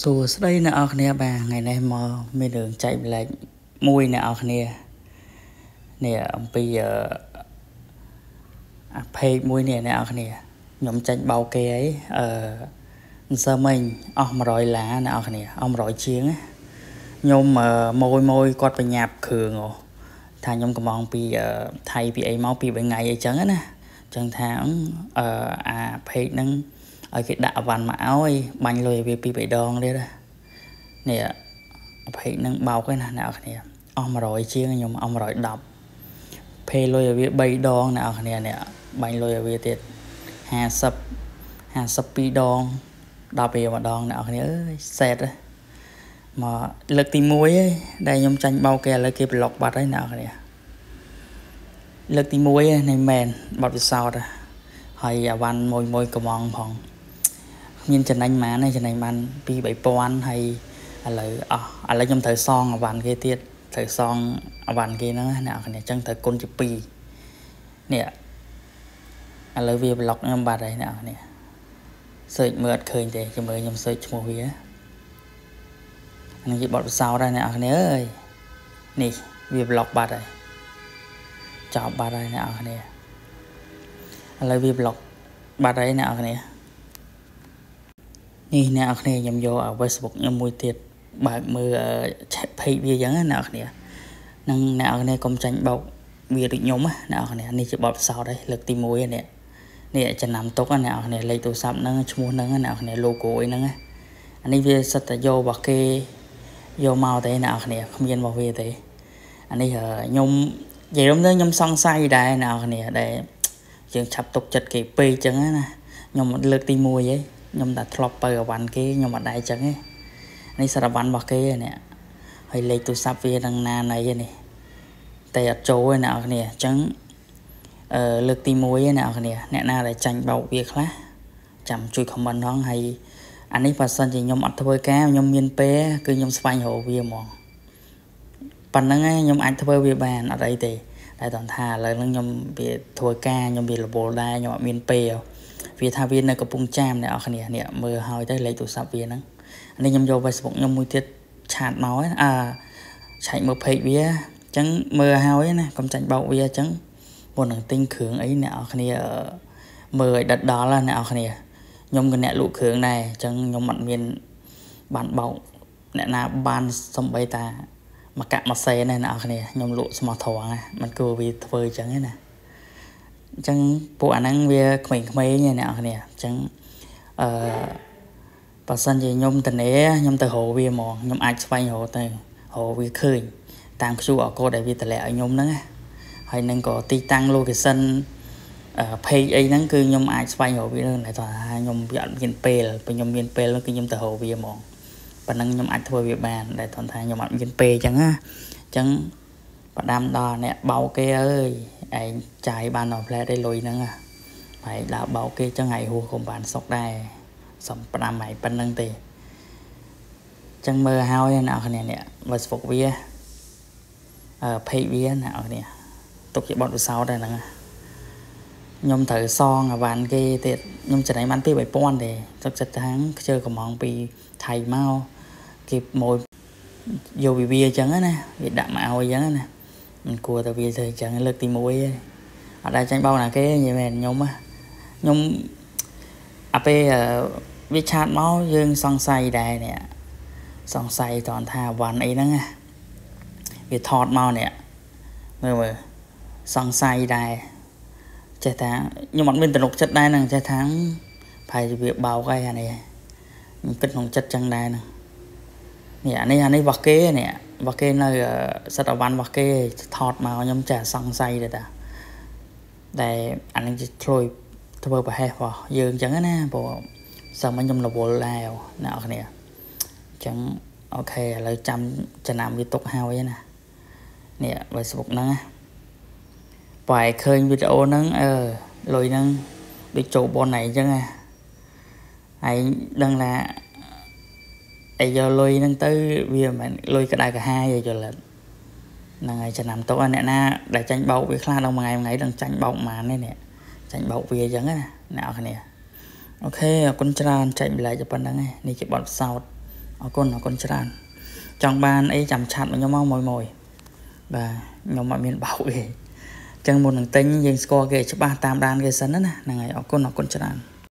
សួស្តីអ្នកនរគ្នាបាទថ្ងៃនេះមកមានរឿងចែកម្លែកមួយអ្នកនរគ្នានេះអំពីpage មួយនេះអ្នកនរគ្នាខ្ញុំចាញ់បោកគេអីមិនសើមិញអស់100ឡាអ្នកនរគ្នាអស់100ជាងខ្ញុំមួយគាត់បញ្ញាប់គ្រឿងថាខ្ញុំកំងពីថៃពីអីមកពី3ថ្ងៃអីចឹងណាចឹងថាអា page ហ្នឹងឲ្យគេដាក់អវ៉ាន់មកឲ្យបាញ់លុយវាពី3ដងទៀតនេះpage ហ្នឹងបោកឯណាអ្នកនរគ្នាអស់100ជាងខ្ញុំអស់110 pay លុយឲ្យវា3ដងអ្នកនរគ្នានេះបាញ់លុយឲ្យវាទៀត52ដង10រៀលម្ដងអ្នកនរគ្នាអើយសេតមកលើកទី1ឯងដែលខ្ញុំចាញ់បោកគេឥឡូវគេប្លុកបាត់ហើយអ្នកនរគ្នាលើកទី1ឯងនៃមែនបាត់វិសោធហើយអាវ៉ាន់មួយកំងផងមានចំណេញប៉ុន្មានទេចំណេញបាន2-3000ហើយឥឡូវខ្ញុំត្រូវសងអាវ៉ាន់គេទៀតត្រូវសងអាវ៉ាន់គេហ្នឹងណាអ្នកគ្នាអញ្ចឹងត្រូវគុណជា2នេះឥឡូវវាប្លុកខ្ញុំបាត់ហើយអ្នកគ្នាsearch មើលអត់ឃើញទេចាំមើលខ្ញុំ search ឈ្មោះវាអានេះជាបទពិសោធន៍ហើយអ្នកគ្នាអើយនេះវាប្លុកបាត់ហើយចោលបាត់ហើយអ្នកគ្នាឥឡូវវាប្លុកបាត់ហើយអ្នកគ្នានេះអ្នកគ្នាខ្ញុំយក Facebook ខ្ញុំមួយទៀតបើកមើល chat page វាអញ្ចឹងណាអ្នកគ្នានឹងអ្នកគ្នាកុំចាញ់បោកវាដូចខ្ញុំណាអ្នកគ្នានេះជាបទពិសោធន៍ហើយលើកទី1នេះចំណាំទុកណាអ្នកគ្នាលេខទូរស័ព្ទហ្នឹងឈ្មោះហ្នឹងអ្នកគ្នា logo អីហ្នឹងអានេះវាសិតតែយករបស់គេយកមកទេអ្នកគ្នាគ្មានរបស់វាទេអានេះខ្ញុំនិយាយទៅខ្ញុំសង្ស័យដែរអ្នកគ្នាដែលយើងឆាប់ទុកចិត្តគេពេកអញ្ចឹងណាខ្ញុំលើកទី1ឯងខ្ញុំតែធ្លាប់បើអវ៉ាន់គេខ្ញុំអត់ដែរអញ្ចឹងទេនេះសារវ៉ាន់របស់គេនេះហើយលេខទូរស័ព្ទវានឹងណាណីនេះតែអត់ចូលទេអ្នកគ្នាអញ្ចឹងលើកទី1ឯអ្នកគ្នាអ្នកណាដែលចាញ់បោកវាខ្លះចាំជួយ comment ផងហើយអានេះបើសិនជាខ្ញុំអត់ធ្វើការខ្ញុំមានពេលគឺខ្ញុំស្វែងរកវាហ្មងប៉ុណ្្នឹងខ្ញុំអាចធ្វើវាបានអត់អីទេតែតោះថាឥឡូវហ្នឹងខ្ញុំវាធ្វើការខ្ញុំវារវល់ដែរខ្ញុំអត់មានពេលវាថាវានៅកំពង់ចាមអ្នកនរគ្នានេះមើលហើយទៅលេខទូរស័ព្ទវាហ្នឹងអានេះខ្ញុំយក Facebook ខ្ញុំមួយទៀតឆាតមកឆែកមើល page វាអញ្ចឹងមើលហើយណាកុំចាញ់បោកវាអញ្ចឹងមុននឹងទិញគ្រឿងអីអ្នកនរគ្នាមើលឲ្យដិតដល់ណាអ្នកនរគ្នាខ្ញុំក៏អ្នកលក់គ្រឿងដែរអញ្ចឹងខ្ញុំអត់មានបានបោកអ្នកណាបានសំបីតាមកកាក់មកសេណាអ្នកនរគ្នាខ្ញុំលក់ស្មោះត្រង់ណាមិនគួរវាធ្វើអញ្ចឹងទេណាអញ្ចឹងពួកអាហ្នឹងវាក្មេងៗអ្នកនរគ្នាអញ្ចឹងបើសិនជាខ្ញុំតនេខ្ញុំទៅរកវាហ្មងខ្ញុំអាចស្វែងរកទៅរកវាឃើញតាម QR code ដែលវាតម្លាក់ឲ្យខ្ញុំហ្នឹងណាហើយនឹងក៏ទីតាំង location page អីហ្នឹងគឺខ្ញុំអាចស្វែងរកវាតែថាខ្ញុំវាអត់មានពេលពេលខ្ញុំមានពេលគឺខ្ញុំទៅរកវាហ្មងប៉ុណ្ណឹងខ្ញុំអាចធ្វើវាបានតែថាខ្ញុំអត់មានពេលអញ្ចឹងណាអញ្ចឹងបដាំដល់អ្នកបោកគេអើយឯងចាយបានដល់ផ្លែទេលុយហ្នឹងហើយដើរបោកគេអញ្ចឹងហើយហួសក៏បានសុកដែរសំផ្ដាំហើយប៉ុណ្្នឹងទេអញ្ចឹងមើលហើយអ្នកគ្នានេះ Facebook វាpage វាអ្នកគ្នាទុកជាបទពិសោធន៍ដែរហ្នឹងខ្ញុំត្រូវសងអាវ៉ាន់គេទៀតខ្ញុំចំណេញបាន2-3000ទេទឹកចិត្តថាខ្ជិលកំងពីថៃមកគេមកយកវាអញ្ចឹងណាវាដាក់មកឲ្យអញ្ចឹងណាមិនគួរតែវាធ្វើអញ្ចឹងលើកទី1ឯងអត់ដែរចាញ់បោកណាគេនិយាយមែនខ្ញុំអាពេលវាឆាតមកយើងសង្ស័យដែរនេះសង្ស័យតន់ថាវ៉ាន់អីហ្នឹងណាវាថតមកនេះមើលសង្ស័យដែរចេះថាខ្ញុំអត់មានទំនុកចិត្តដែរហ្នឹងចេះថាប្រហែលជាវាបោកហើយអានេះខ្ញុំគិតក្នុងចិត្តចឹងដែរហ្នឹងនេះអានេះរបស់គេនេះរបស់គេនៅសិតអវ៉ាន់របស់គេថតមកខ្ញុំចេះសង្ស័យដែរតាតែអានេះជាធ្លុយធ្វើប្រហែសរបស់យើងចឹងណាព្រោះសឹមខ្ញុំរវល់ដែរអ្នកនរគ្នាអញ្ចឹងអូខេឥឡូវចាំចំណាំវាទុកហើយណានេះ Facebook ហ្នឹងណាបើឲ្យឃើញវីដេអូហ្នឹងលុយហ្នឹងដូចចូលបនហ្នឹងអញ្ចឹងណាហើយដឹងថាឲ្យយកលុយហ្នឹងទៅវាមិនលុយក្តៅក្រហាយយល់ហ្នឹងហើយចំណាំទុកអ្នកណាដែលចាញ់បោកវាខ្លះដល់មួយថ្ងៃដឹងចាញ់បោកប៉ុន្មានទេនេះចាញ់បោកវាអញ្ចឹងណាអ្នកនរគ្នាអូខេអរគុណច្រើនចែកម្លែកប៉ុណ្្នឹងឯងនេះជាបទពិសោធន៍ អរគុណច្រើនចង់បានអីចាំឆាតមកខ្ញុំមកមួយបាទខ្ញុំអត់មានបោកទេអញ្ចឹងមុននឹងទិញយើងស្គាល់គេច្បាស់តាមដានគេសិនណាហ្នឹងហើយអរគុណច្រើន